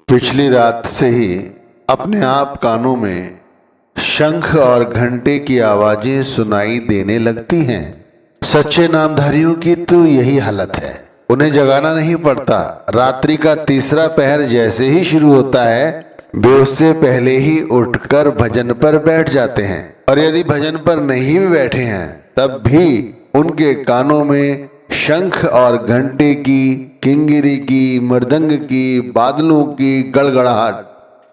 पिछली रात से ही अपने आप कानों में शंख और घंटे की आवाजें सुनाई देने लगती हैं। सच्चे नामधारियों की तो यही हालत है, उन्हें जगाना नहीं पड़ता। रात्रि का तीसरा पहर जैसे ही शुरू होता है वे उससे पहले ही उठकर भजन पर बैठ जाते हैं, और यदि भजन पर नहीं भी बैठे हैं तब भी उनके कानों में शंख और घंटे की, किंगिरी की, मृदंग की, बादलों की गड़गड़ाहट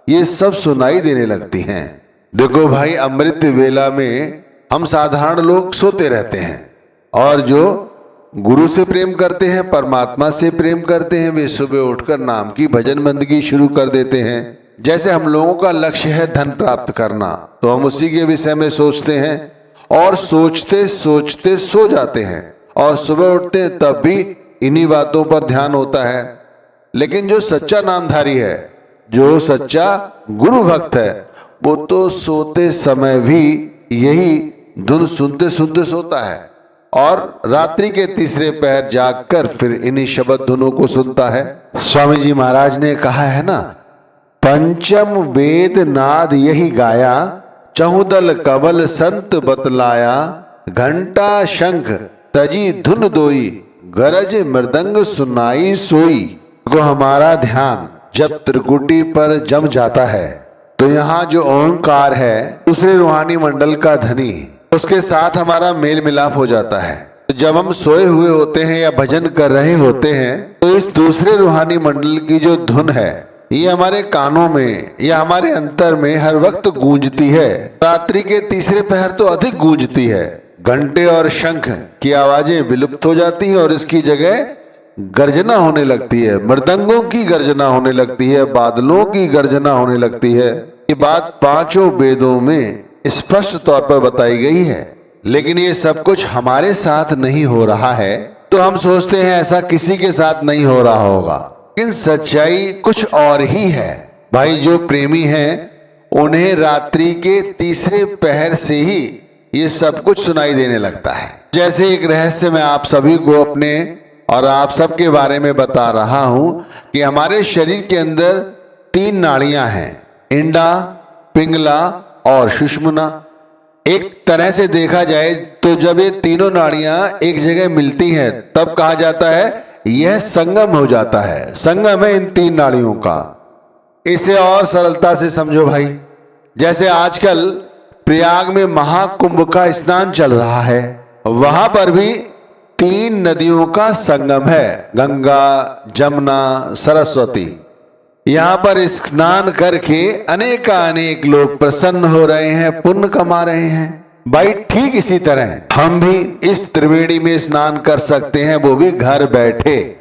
ये सब सुनाई देने लगती हैं। देखो भाई, अमृत वेला में हम साधारण लोग सोते रहते हैं, और जो गुरु से प्रेम करते हैं, परमात्मा से प्रेम करते हैं, वे सुबह उठकर नाम की भजन बंदगी शुरू कर देते हैं। जैसे हम लोगों का लक्ष्य है धन प्राप्त करना, तो हम उसी के विषय में सोचते हैं और सोचते सोचते सो जाते हैं, और सुबह उठते हैं तब भी इन्हीं बातों पर ध्यान होता है। लेकिन जो सच्चा नामधारी है, जो सच्चा गुरु भक्त है, वो तो सोते समय भी यही धुन सुनते सुनते सोता है, और रात्रि के तीसरे पहर जागकर फिर इन्हीं शब्द धुनों को सुनता है। स्वामी जी महाराज ने कहा है ना, पंचम वेद नाद यही गाया, चहुदल कवल संत बतलाया, घंटा शंख तजी धुन दोई, गरज मृदंग सुनाई सोई। को हमारा ध्यान जब त्रिकुटी पर जम जाता है तो यहाँ जो ओंकार है, दूसरे रूहानी मंडल का धनी, उसके साथ हमारा मेल मिलाप हो जाता है। तो जब हम सोए हुए होते हैं या भजन कर रहे होते हैं तो इस दूसरे रूहानी मंडल की जो धुन है ये हमारे कानों में या हमारे अंतर में हर वक्त गूंजती है। रात्रि के तीसरे पहर तो अधिक गूंजती है। घंटे और शंख की आवाजें विलुप्त हो जाती हैं और इसकी जगह गर्जना होने लगती है, मृदंगों की गर्जना होने लगती है, बादलों की गर्जना होने लगती है। ये बात पांचों वेदों में स्पष्ट तौर पर बताई गई है। लेकिन ये सब कुछ हमारे साथ नहीं हो रहा है, तो हम सोचते हैं ऐसा किसी के साथ नहीं हो रहा होगा, लेकिन सच्चाई कुछ और ही है। भाई, जो प्रेमी हैं उन्हें रात्रि के तीसरे पहर से ही ये सब कुछ सुनाई देने लगता है। जैसे एक रहस्य मैं आप सभी को अपने और आप सबके बारे में बता रहा हूं कि हमारे शरीर के अंदर 3 नाड़ियां हैं, इंडा, पिंगला और सुषुम्ना। एक तरह से देखा जाए तो जब ये तीनों नाड़ियां एक जगह मिलती हैं तब कहा जाता है यह संगम हो जाता है। संगम है इन 3 नाड़ियों का। इसे और सरलता से समझो भाई, जैसे आजकल प्रयाग में महाकुंभ का स्नान चल रहा है, वहां पर भी 3 नदियों का संगम है, गंगा, जमुना, सरस्वती। यहाँ पर स्नान करके अनेक लोग प्रसन्न हो रहे हैं, पुण्य कमा रहे हैं। भाई, ठीक इसी तरह हम भी इस त्रिवेणी में स्नान कर सकते हैं, वो भी घर बैठे।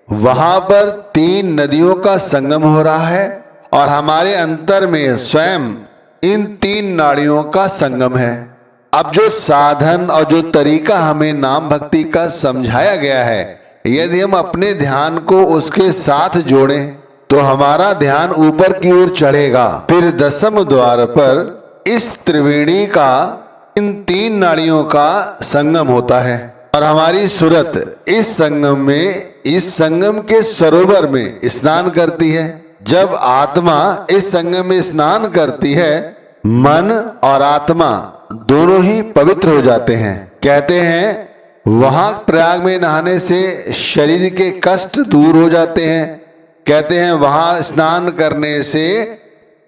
वहां पर 3 नदियों का संगम हो रहा है और हमारे अंतर में स्वयं इन 3 नाड़ियों का संगम है। अब जो साधन और जो तरीका हमें नाम भक्ति का समझाया गया है, यदि हम अपने ध्यान को उसके साथ जोड़ें तो हमारा ध्यान ऊपर की ओर चढ़ेगा। फिर 10वें द्वार पर इस त्रिवेणी का, इन 3 नाड़ियों का संगम होता है और हमारी सूरत इस संगम में, इस संगम के सरोवर में स्नान करती है। जब आत्मा इस संगम में स्नान करती है, मन और आत्मा दोनों ही पवित्र हो जाते हैं। कहते हैं वहां प्रयाग में नहाने से शरीर के कष्ट दूर हो जाते हैं। कहते हैं वहां स्नान करने से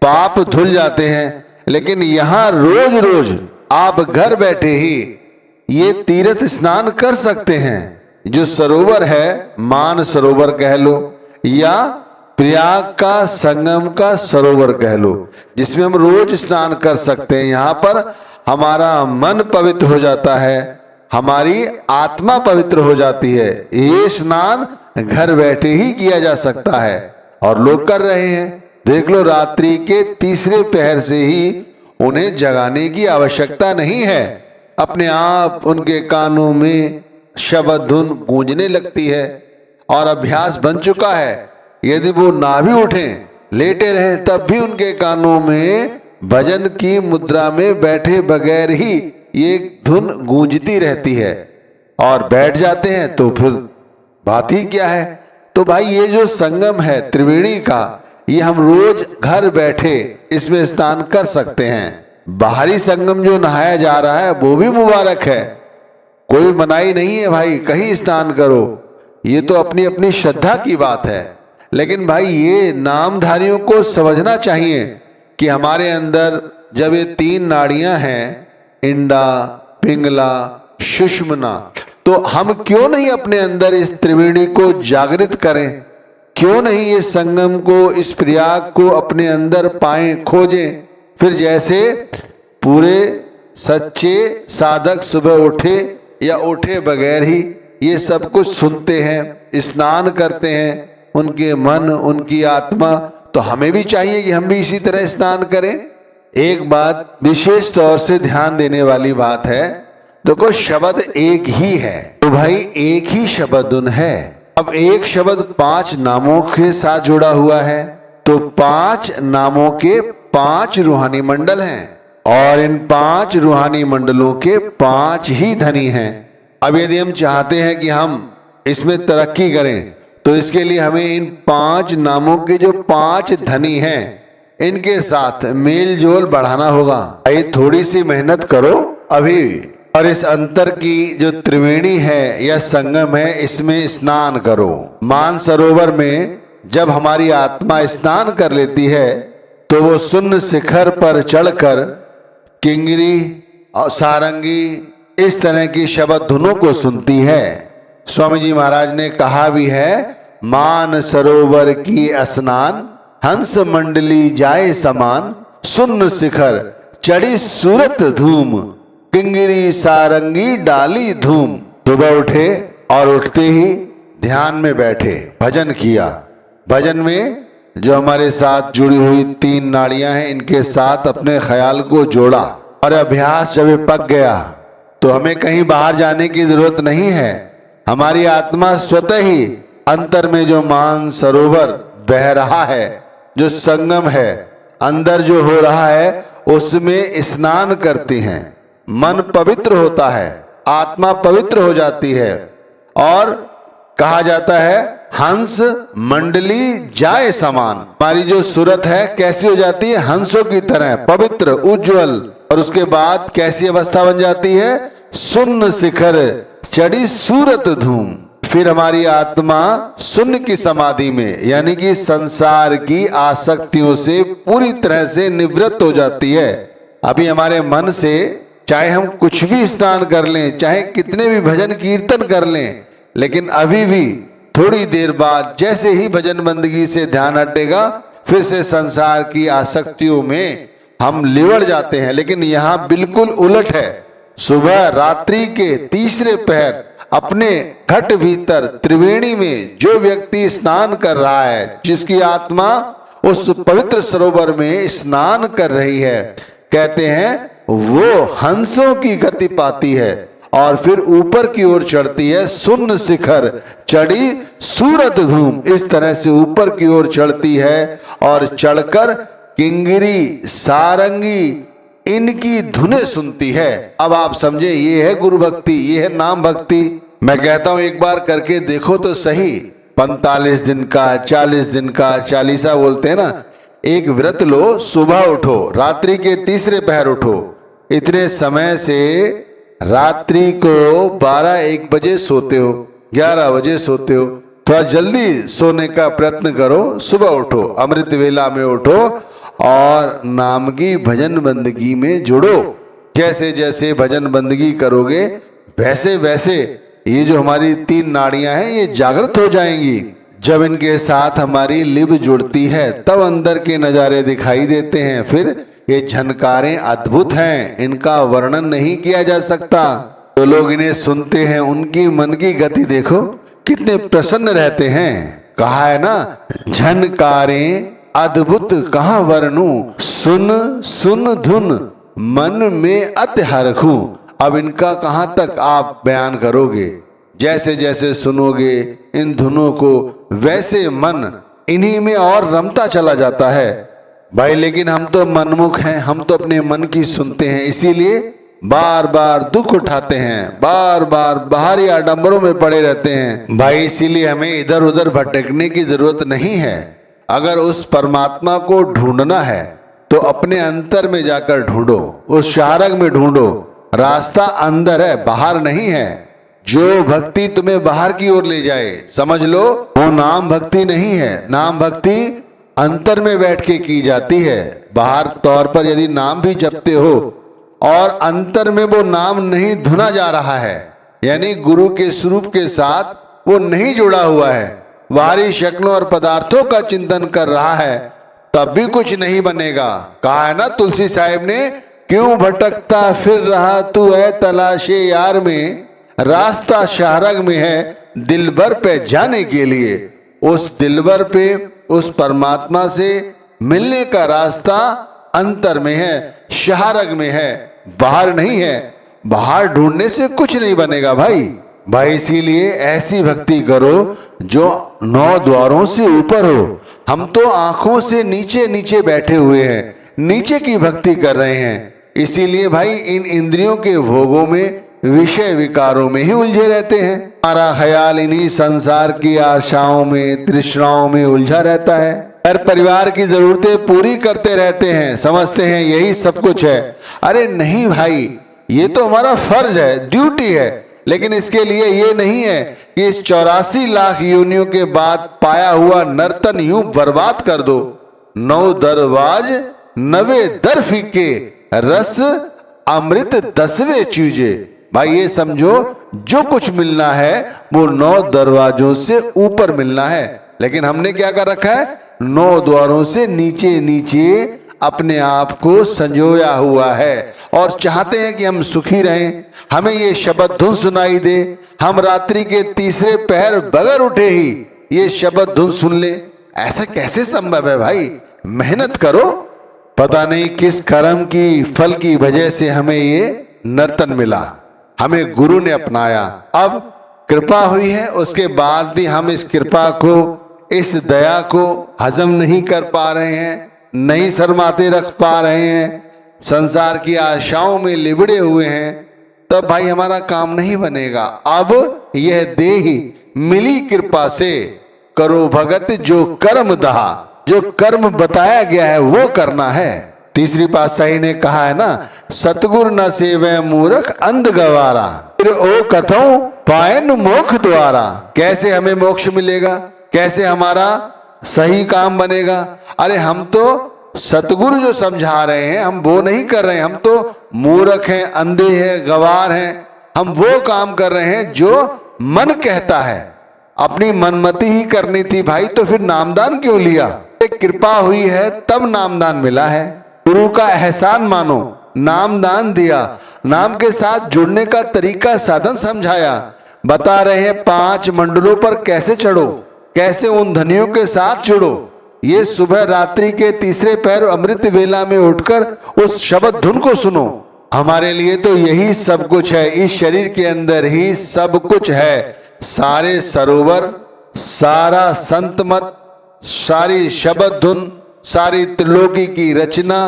पाप धुल जाते हैं। लेकिन यहाँ रोज रोज आप घर बैठे ही ये तीर्थ स्नान कर सकते हैं। जो सरोवर है, मान सरोवर कह लो या प्रयाग का संगम का सरोवर कह लो, जिसमें हम रोज स्नान कर सकते हैं। यहाँ पर हमारा मन पवित्र हो जाता है, हमारी आत्मा पवित्र हो जाती है। ये स्नान घर बैठे ही किया जा सकता है और लोग कर रहे हैं। देख लो, रात्रि के तीसरे पहर से ही उन्हें जगाने की आवश्यकता नहीं है, अपने आप उनके कानों में शब्द धुन गूंजने लगती है और अभ्यास बन चुका है। यदि वो ना भी उठें, लेटे रहें, तब भी उनके कानों में भजन की मुद्रा में बैठे बगैर ही ये धुन गूंजती रहती है, और बैठ जाते हैं तो फिर बात ही क्या है। तो भाई, ये जो संगम है त्रिवेणी का, ये हम रोज घर बैठे इसमें स्नान कर सकते हैं। बाहरी संगम जो नहाया जा रहा है वो भी मुबारक है, कोई मनाही नहीं है भाई, कहीं स्नान करो, ये तो अपनी अपनी श्रद्धा की बात है। लेकिन भाई ये नामधारियों को समझना चाहिए कि हमारे अंदर जब ये 3 नाड़ियां हैं, इंडा, पिंगला, सुषुम्ना, तो हम क्यों नहीं अपने अंदर इस त्रिवेणी को जागृत करें, क्यों नहीं ये संगम को, इस प्रयाग को अपने अंदर पाएं, खोजें। फिर जैसे पूरे सच्चे साधक सुबह उठे या उठे बगैर ही ये सब कुछ सुनते हैं, स्नान करते हैं, उनके मन, उनकी आत्मा, तो हमें भी चाहिए कि हम भी इसी तरह स्नान करें। एक बात विशेष तौर से ध्यान देने वाली बात है, देखो शब्द एक ही है, तो भाई एक ही शब्द है। अब एक शब्द 5 नामों के साथ जुड़ा हुआ है, तो 5 नामों के 5 रूहानी मंडल हैं, और इन 5 रूहानी मंडलों के 5 ही धनी हैं। अब यदि हम चाहते हैं कि हम इसमें तरक्की करें, तो इसके लिए हमें इन 5 नामों के जो 5 धनी हैं, इनके साथ मेल जोल बढ़ाना होगा। भाई थोड़ी सी मेहनत करो अभी, और इस अंतर की जो त्रिवेणी है या संगम है, इसमें स्नान करो। मानसरोवर में जब हमारी आत्मा स्नान कर लेती है, तो वो शून्य शिखर पर चढ़कर किंगरी और सारंगी इस तरह की शब्द धुनों को सुनती है। स्वामी जी महाराज ने कहा भी है, मान सरोवर की स्नान, हंस मंडली जाए समान, शून्य शिखर चढ़ी सूरत धूम, किंगरी सारंगी डाली धूम। सुबह उठे और उठते ही ध्यान में बैठे, भजन किया। भजन में जो हमारे साथ जुड़ी हुई 3 नाड़ियां हैं, इनके साथ अपने ख्याल को जोड़ा, और अभ्यास जब ये पक गया तो हमें कहीं बाहर जाने की जरूरत नहीं है। हमारी आत्मा स्वतः ही अंतर में जो मान सरोवर बह रहा है, जो संगम है, अंदर जो हो रहा है, उसमें स्नान करती हैं। मन पवित्र होता है, आत्मा पवित्र हो जाती है, और कहा जाता है हंस मंडली जाए समान। हमारी जो सूरत है कैसी हो जाती है, हंसों की तरह पवित्र, उज्जवल। और उसके बाद कैसी अवस्था बन जाती है, शून्य शिखर चढ़ी सूरत धूम। फिर हमारी आत्मा शून्य की समाधि में, यानी कि संसार की आसक्तियों से पूरी तरह से निवृत्त हो जाती है। अभी हमारे मन से चाहे हम कुछ भी स्नान कर लें, चाहे कितने भी भजन कीर्तन कर लें, लेकिन अभी भी थोड़ी देर बाद जैसे ही भजन बंदगी से ध्यान हटेगा, फिर से संसार की आसक्तियों में हम लिवड़ जाते हैं। लेकिन यहाँ बिल्कुल उलट है। सुबह रात्रि के तीसरे पहर अपने घट भीतर त्रिवेणी में जो व्यक्ति स्नान कर रहा है, जिसकी आत्मा उस पवित्र सरोवर में स्नान कर रही है, कहते हैं वो हंसों की गति पाती है और फिर ऊपर की ओर चढ़ती है। शून्य शिखर चढ़ी सूरत धूम, इस तरह से ऊपर की ओर चढ़ती है और चढ़कर किंगरी सारंगी इनकी धुनें सुनती है। अब आप समझे, ये है गुरु भक्ति, ये है नाम भक्ति। मैं कहता हूं एक बार करके देखो तो सही। 45 दिन का, 40 दिन का चालीसा बोलते हैं ना, एक व्रत लो, सुबह उठो, रात्रि के तीसरे पहर उठो। इतने समय से रात्रि को 12-1 बजे सोते हो, 11 बजे सोते हो, थोड़ा जल्दी सोने का प्रयत्न करो। सुबह उठो, अमृत वेला में उठो और नाम की भजन बंदगी में जुड़ो। जैसे जैसे भजन बंदगी करोगे, वैसे वैसे ये जो हमारी 3 नाड़ियां हैं, ये जागृत हो जाएंगी। जब इनके साथ हमारी लिब जुड़ती है, तब अंदर के नजारे दिखाई देते हैं। फिर ये झनकारें अद्भुत हैं, इनका वर्णन नहीं किया जा सकता। जो लोग इन्हें सुनते हैं, उनकी मन की गति देखो, कितने प्रसन्न रहते हैं। कहा है ना, झनकारें अद्भुत कहाँ वर्णू, सुन सुन धुन मन में अति हरखूं। अब इनका कहाँ तक आप बयान करोगे। जैसे जैसे सुनोगे इन धुनों को, वैसे मन इन्हीं में और रमता चला जाता है भाई। लेकिन हम तो मनमुख हैं, हम तो अपने मन की सुनते हैं, इसीलिए बार बार दुख उठाते हैं, बार बार बाहरी आडंबरों में पड़े रहते हैं भाई। इसीलिए हमें इधर उधर भटकने की जरूरत नहीं है। अगर उस परमात्मा को ढूंढना है तो अपने अंतर में जाकर ढूंढो, उस शाहरग में ढूंढो। रास्ता अंदर है, बाहर नहीं है। जो भक्ति तुम्हें बाहर की ओर ले जाए, समझ लो वो नाम भक्ति नहीं है। नाम भक्ति अंतर में बैठ के की जाती है। बाहर तौर पर यदि नाम भी जपते हो और अंतर में वो नाम नहीं धुना जा रहा है, यानी गुरु के स्वरूप के साथ वो नहीं जुड़ा हुआ है, बाहरी शक्लों और पदार्थों का चिंतन कर रहा है, तब भी कुछ नहीं बनेगा। कहा है ना तुलसी साहिब ने, क्यों भटकता फिर रहा तू है तलाशे यार में, रास्ता शाहरग में है दिलबर पे जाने के लिए। उस दिलबर पे, उस परमात्मा से मिलने का रास्ता अंतर में है, शाहरग में है, बाहर नहीं है। बाहर ढूंढने से कुछ नहीं बनेगा भाई। इसीलिए ऐसी भक्ति करो जो 9 द्वारों से ऊपर हो। हम तो आंखों से नीचे नीचे बैठे हुए हैं, नीचे की भक्ति कर रहे हैं। इसीलिए भाई इन इंद्रियों के भोगों में, विषय विकारों में ही उलझे रहते हैं। हमारा ख्याल इन्हीं संसार की आशाओं में, तृष्णाओं में उलझा रहता है। हर परिवार की जरूरतें पूरी करते रहते हैं, समझते हैं यही सब कुछ है। अरे नहीं भाई, ये तो हमारा फर्ज है, ड्यूटी है, लेकिन इसके लिए ये नहीं है कि इस 84 लाख योनियों के बाद पाया हुआ नर्तन यूं बर्बाद कर दो। 9 दरवाज 9 दर फीके, रस अमृत 10वें चूजे। भाई ये समझो, जो कुछ मिलना है वो 9 दरवाजों से ऊपर मिलना है, लेकिन हमने क्या कर रखा है, 9 द्वारों से नीचे नीचे अपने आप को संजोया हुआ है और चाहते हैं कि हम सुखी रहें। हमें ये शब्द धुन सुनाई दे, हम रात्रि के तीसरे पहर बगैर उठे ही ये शब्द धुन सुन ले। ऐसा कैसे संभव है भाई? मेहनत करो। पता नहीं किस कर्म की फल की वजह से हमें ये नर्तन मिला, हमें गुरु ने अपनाया, अब कृपा हुई है, उसके बाद भी हम इस कृपा को, इस दया को हजम नहीं कर पा रहे हैं, नहीं शर्माते रख पा रहे हैं, संसार की आशाओं में लिबड़े हुए हैं, तब भाई हमारा काम नहीं बनेगा। अब यह देहि मिली कृपा से, करो भगत जो कर्म दहा, जो कर्म बताया गया है वो करना है। तीसरी पातशाही ने कहा है ना, सतगुर न सेवे मूर्ख अंध गवारा, फिर ओ कथों पायन मोक्ष द्वारा। कैसे हमें मोक्ष मिलेगा, कैसे हमारा सही काम बनेगा? अरे हम तो सतगुरु जो समझा रहे हैं हम वो नहीं कर रहे हैं, हम तो मूर्ख हैं, अंधे हैं, गवार हैं। हम वो काम कर रहे हैं जो मन कहता है। अपनी मनमति ही करनी थी भाई, तो फिर नामदान क्यों लिया? कृपा हुई है तब नामदान मिला है। गुरु का एहसान मानो, नामदान दिया, नाम के साथ जुड़ने का तरीका साधन समझाया, बता रहे हैं 5 मंडलों पर कैसे चढ़ो, कैसे उन धनियों के साथ जुड़ो। ये सुबह रात्रि के तीसरे पैर अमृत वेला में उठकर उस शब्द धुन को सुनो। हमारे लिए तो यही सब कुछ है, इस शरीर के अंदर ही सब कुछ है। सारे सरोवर, सारा संत मत, सारी शब्द धुन, सारी त्रिलोकी की रचना,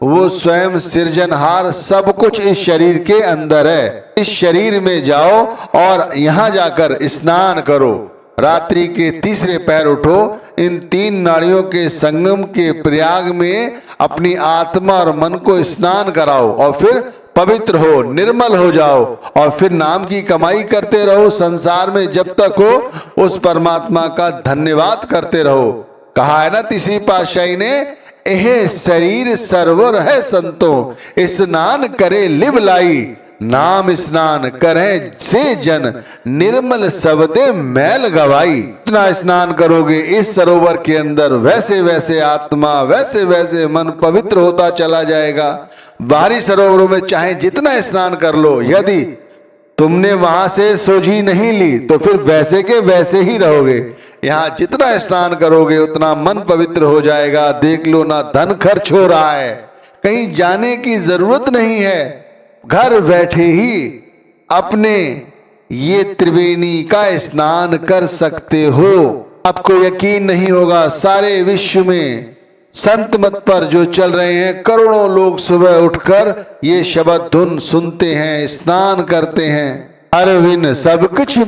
वो स्वयं सृजनहार, सब कुछ इस शरीर के अंदर है। इस शरीर में जाओ और यहाँ जाकर स्नान करो। रात्रि के तीसरे पैर उठो, इन 3 नाड़ियों के संगम के प्रयाग में अपनी आत्मा और मन को स्नान कराओ और फिर पवित्र हो, निर्मल हो जाओ और फिर नाम की कमाई करते रहो। संसार में जब तक हो उस परमात्मा का धन्यवाद करते रहो। कहा है ना तीसरी पातशाही ने, एह शरीर सरोवर है संतों, स्नान करे लिब लाई, नाम स्नान करें से जन, निर्मल सबदे मैल गवाई। इतना स्नान करोगे इस सरोवर के अंदर, वैसे वैसे आत्मा, वैसे वैसे मन पवित्र होता चला जाएगा। बाहरी सरोवरों में चाहे जितना स्नान कर लो, यदि तुमने वहां से सोझी नहीं ली तो फिर वैसे के वैसे ही रहोगे। यहाँ जितना स्नान करोगे उतना मन पवित्र हो जाएगा। देख लो ना, धन खर्च हो रहा है, कहीं जाने की जरूरत नहीं है, घर बैठे ही अपने ये त्रिवेणी का स्नान कर सकते हो। आपको यकीन नहीं होगा, सारे विश्व में संत मत पर जो चल रहे हैं, करोड़ों लोग सुबह उठकर ये शब्द धुन सुनते हैं, स्नान करते हैं। अरविंद सब कुछ